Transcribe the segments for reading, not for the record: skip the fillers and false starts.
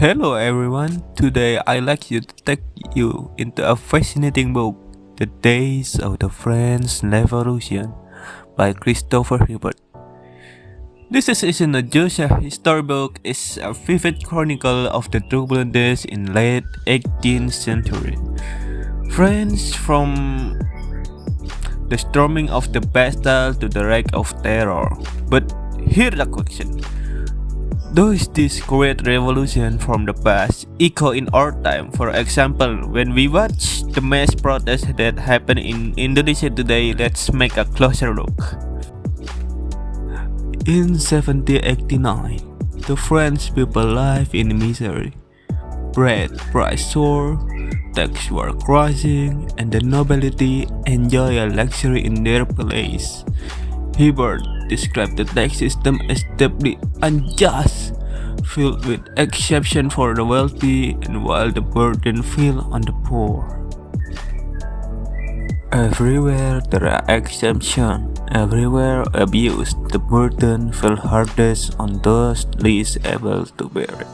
Hello everyone, today I'd like to take you into a fascinating book, The Days of the French Revolution by Christopher Hibbert. This isn't just a history book, it's a vivid chronicle of the turbulent days in late 18th century. France from the storming of the Bastille to the wreck of terror. But here's the question. Does this great revolution from the past echo in our time? For example, when we watch the mass protests that happen in Indonesia today, let's make a closer look. In 1789, the French people lived in misery. Bread prices soared, taxes were rising, and the nobility enjoyed a luxury in their palace. Hibbert described the tax system as deeply unjust, filled with exception for the wealthy and while the burden fell on the poor. Everywhere there are exceptions, everywhere abuse, the burden fell hardest on those least able to bear it.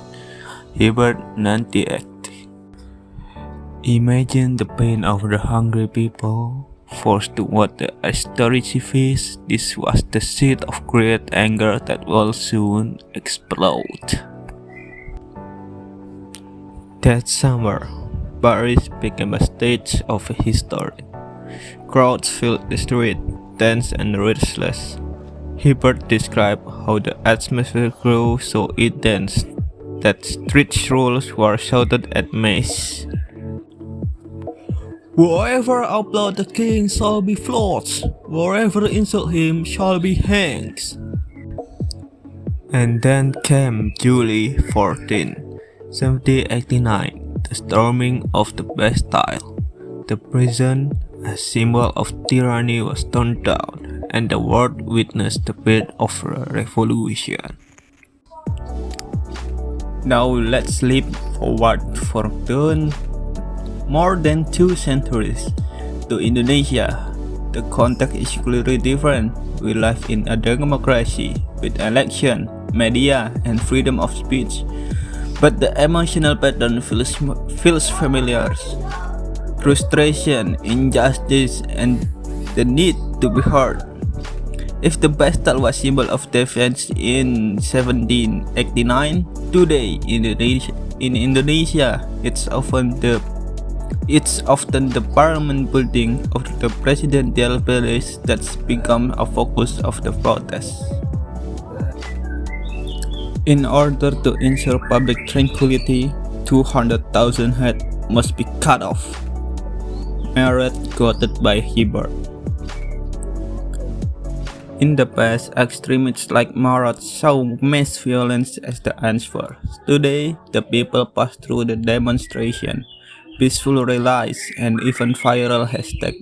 Hibbert 1980. Imagine the pain of the hungry people forced to what the austerity feast. This was the seed of great anger that will soon explode. That summer, Paris became a stage of history. Crowds filled the street, tense and restless. Hibbert described how the atmosphere grew so intense that street rules were shouted at mass. Whoever applaud the king shall be flogged, whoever insult him shall be hanged. And then came July 14, 1789, the storming of the Bastille. The prison, a symbol of tyranny, was torn down, and the world witnessed the birth of a revolution. Now let's leap forward for more than 2 centuries to Indonesia. The context is clearly different. We live in a democracy with election, media, and freedom of speech. But the emotional pattern feels familiar. Frustration, injustice, and the need to be heard. If the Bastille was symbol of defense in 1789, today in Indonesia, it's often the parliament building of the presidential palace that's become a focus of the protests. In order to ensure public tranquility, 200,000 heads must be cut off. Merit quoted by Hibbert. In the past, extremists like Marat saw mass violence as the answer. Today, the people pass through the demonstration, peaceful rallies, and even viral hashtag.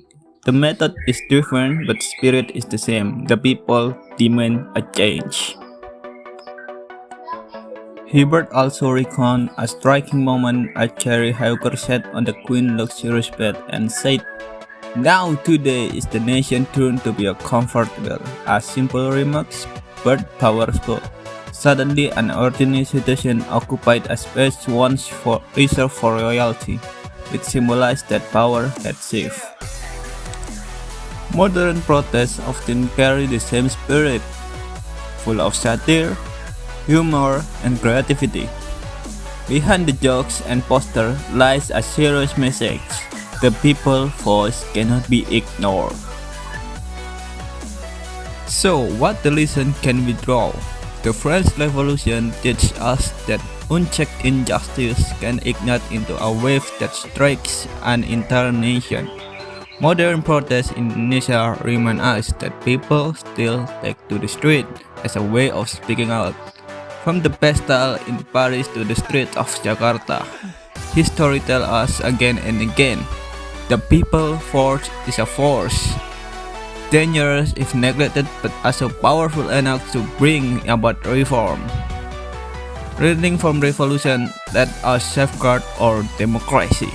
The method is different, but spirit is the same. The people demand a change. Hibbert also recounted a striking moment as Cherry Hawker sat on the Queen's luxurious bed and said, "Now today is the nation's turn to be comfortable." A simple remark, but powerful. Suddenly, an ordinary citizen occupied a space once reserved for royalty. It symbolized that power had shifted. Modern protests often carry the same spirit, full of satire, humor, and creativity. Behind the jokes and posters lies a serious message. The people's voice cannot be ignored. So, what the lesson can we draw? The French Revolution teaches us that unchecked injustice can ignite into a wave that strikes an entire nation. Modern protests in Indonesia remind us that people still take to the street as a way of speaking out. From the Bastille in Paris to the streets of Jakarta, history tells us again and again, the people force is a force. Dangerous if neglected, but also powerful enough to bring about reform. Learning from revolution, let us safeguard our democracy.